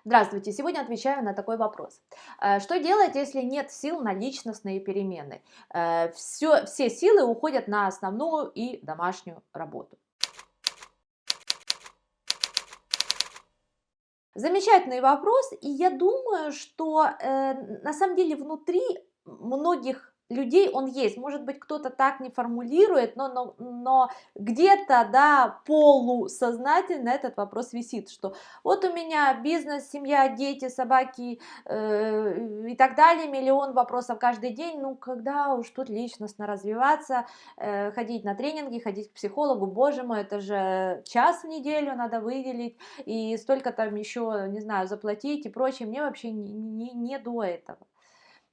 Здравствуйте! Сегодня отвечаю на такой вопрос. Что делать, если нет сил на личностные перемены? Все силы уходят на основную и домашнюю работу. Замечательный вопрос, и я думаю, что на самом деле внутри многих людей он есть. Может быть, кто-то так не формулирует, но где-то, да, полусознательно этот вопрос висит, что вот у меня бизнес, семья, дети, собаки и так далее, миллион вопросов каждый день, ну когда уж тут личностно развиваться, ходить на тренинги, ходить к психологу, боже мой, это же час в неделю надо выделить, и столько там еще, не знаю, заплатить и прочее, мне вообще не до этого.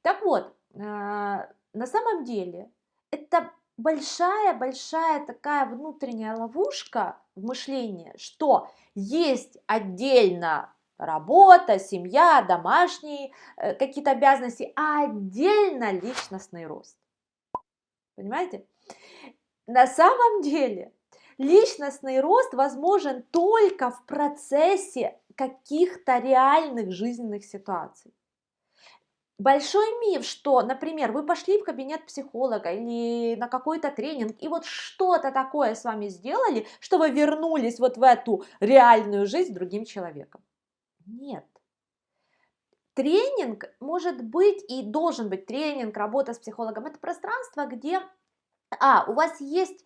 Так вот, на самом деле это большая-большая такая внутренняя ловушка в мышлении, что есть отдельно работа, семья, домашние какие-то обязанности, а отдельно личностный рост. Понимаете? На самом деле личностный рост возможен только в процессе каких-то реальных жизненных ситуаций. Большой миф, что, например, вы пошли в кабинет психолога или на какой-то тренинг, и вот что-то такое с вами сделали, что вы вернулись вот в эту реальную жизнь с другим человеком. Нет. Тренинг может быть и должен быть тренинг, работа с психологом. Это пространство, где у вас есть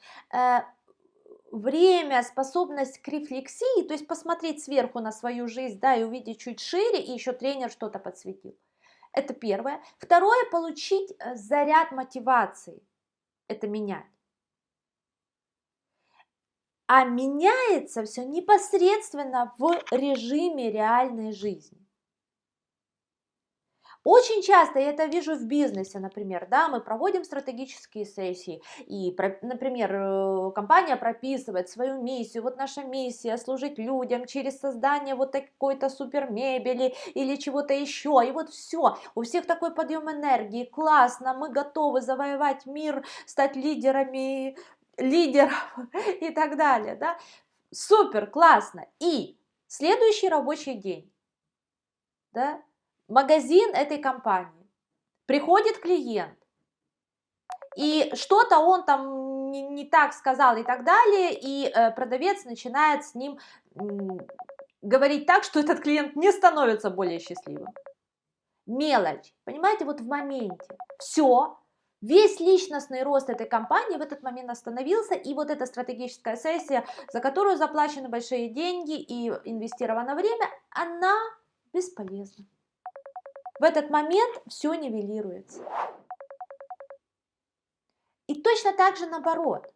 время, способность к рефлексии, то есть посмотреть сверху на свою жизнь, да, и увидеть чуть шире, и еще тренер что-то подсветил. Это первое. Второе, получить заряд мотивации. Это менять. А меняется все непосредственно в режиме реальной жизни. Очень часто я это вижу в бизнесе, например, да, мы проводим стратегические сессии, и, например, компания прописывает свою миссию, вот наша миссия служить людям через создание вот такой-то супер мебели или чего-то еще, и вот все, у всех такой подъем энергии, классно, мы готовы завоевать мир, стать лидерами лидеров и так далее, да, супер, классно, и следующий рабочий день, да, магазин этой компании, приходит клиент, и что-то он там не так сказал и так далее, и продавец начинает с ним говорить так, что этот клиент не становится более счастливым. Мелочь, понимаете, вот в моменте. Все, весь личностный рост этой компании в этот момент остановился, и вот эта стратегическая сессия, за которую заплачены большие деньги и инвестировано время, она бесполезна. В этот момент все нивелируется. И точно так же наоборот.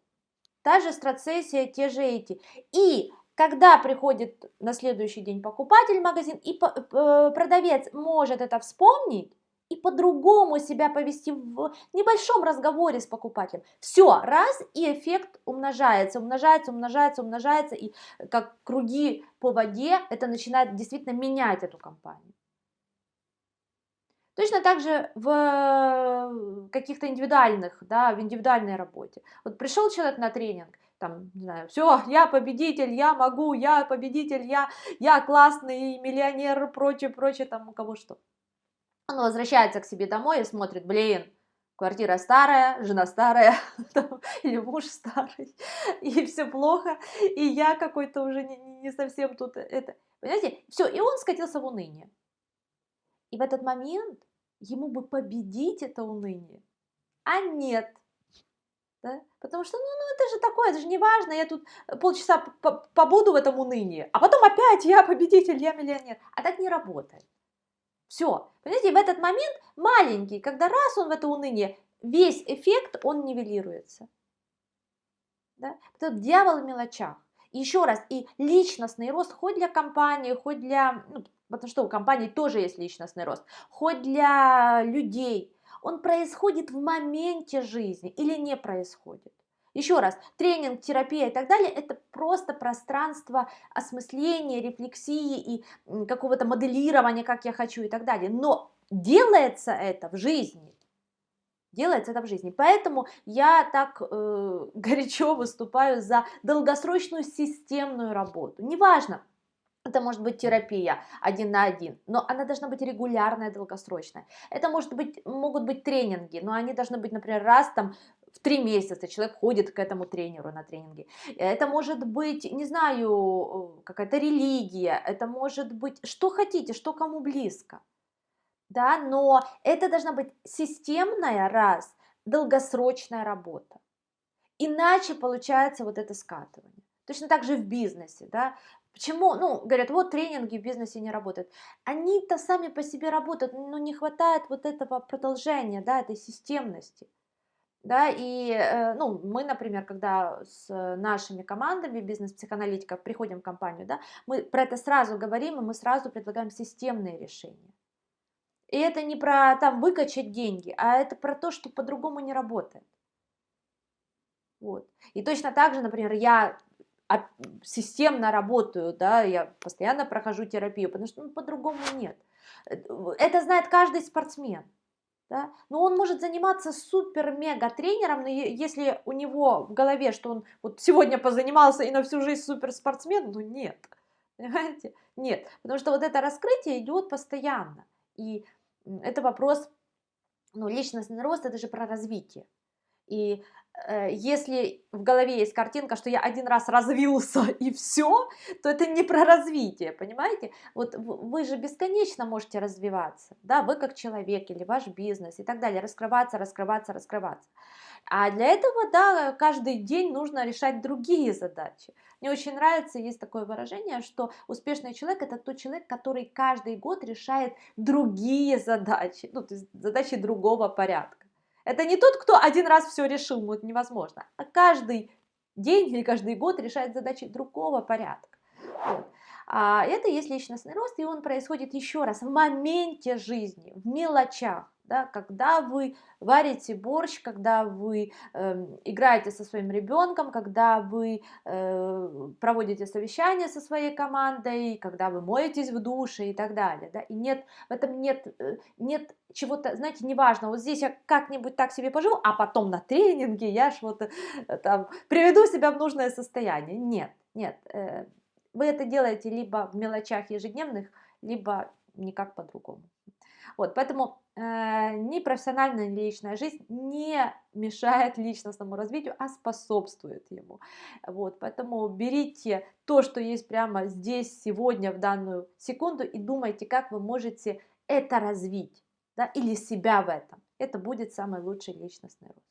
Та же стратсессия, те же эти. И когда приходит на следующий день покупатель в магазин, и продавец может это вспомнить и по-другому себя повести в небольшом разговоре с покупателем. Все, раз, и эффект умножается, умножается, умножается, умножается, и как круги по воде, это начинает действительно менять эту компанию. Точно так же в каких-то индивидуальных, да, в индивидуальной работе. Вот пришел человек на тренинг, там, не знаю, все, я победитель, я могу, я победитель, я классный миллионер, прочее, прочее, там у кого что. Он возвращается к себе домой и смотрит, блин, квартира старая, жена старая, или муж старый, и все плохо, и я какой-то уже не совсем тут это, понимаете, все, и он скатился в уныние. И в этот момент ему бы победить это уныние, а нет. Да? Потому что, ну это же такое, это же не важно, я тут полчаса побуду в этом унынии, а потом опять я победитель, я миллионер. А так не работает. Все. Понимаете, в этот момент маленький, когда раз он в это уныние, весь эффект, он нивелируется. Да? Это дьявол в мелочах. И еще раз, и личностный рост хоть для компании, хоть для, ну, потому что у компании тоже есть личностный рост, хоть для людей, он происходит в моменте жизни или не происходит. Еще раз, тренинг, терапия и так далее, это просто пространство осмысления, рефлексии и какого-то моделирования, как я хочу и так далее. Но делается это в жизни. Делается это в жизни. Поэтому я так горячо выступаю за долгосрочную системную работу. Неважно, Это может быть терапия один на один, но она должна быть регулярная, долгосрочная. Это могут быть тренинги, но они должны быть, например, раз там в 3 месяца человек ходит к этому тренеру на тренинги. Это может быть, не знаю, какая-то религия, это может быть что хотите, что кому близко, да, но это должна быть системная, раз, долгосрочная работа. Иначе получается вот это скатывание. Точно так же в бизнесе, да. Почему, ну, говорят, вот тренинги в бизнесе не работают. Они-то сами по себе работают, но не хватает вот этого продолжения, да, этой системности. Да, и, ну, мы, например, когда с нашими командами бизнес-психоаналитиков приходим в компанию, да, мы про это сразу говорим, и мы сразу предлагаем системные решения. И это не про там выкачать деньги, а это про то, что по-другому не работает. Вот. И точно так же, например, я системно работаю, да, я постоянно прохожу терапию, потому что ну, по-другому нет. Это знает каждый спортсмен. Да? Но он может заниматься супер-мега-тренером, но если у него в голове, что он вот сегодня позанимался и на всю жизнь суперспортсмен, ну нет. Понимаете? Нет. Потому что вот это раскрытие идет постоянно. И это вопрос, ну, личностный рост, это же про развитие. И если в голове есть картинка, что я один раз развился и все, то это не про развитие, понимаете? Вот вы же бесконечно можете развиваться, да, вы как человек или ваш бизнес и так далее, раскрываться, раскрываться, раскрываться. А для этого, да, каждый день нужно решать другие задачи. Мне очень нравится, есть такое выражение, что успешный человек – это тот человек, который каждый год решает другие задачи, ну, то есть задачи другого порядка. Это не тот, кто один раз все решил, ну это невозможно, а каждый день или каждый год решает задачи другого порядка. Вот. Это и есть личностный рост, и он происходит еще раз в моменте жизни, в мелочах. Да, когда вы варите борщ, когда вы играете со своим ребенком, когда вы проводите совещание со своей командой, когда вы моетесь в душе и так далее. Да, и нет, в этом нет чего-то, знаете, неважно, вот здесь я как-нибудь так себе поживу, а потом на тренинге я ж вот там приведу себя в нужное состояние. Нет, нет, вы это делаете либо в мелочах ежедневных, либо никак по-другому. Вот, поэтому ни профессиональная, ни личная жизнь не мешает личностному развитию, а способствует ему. Вот, поэтому берите то, что есть прямо здесь, сегодня, в данную секунду, и думайте, как вы можете это развить, да, или себя в этом. Это будет самый лучший личностный рост.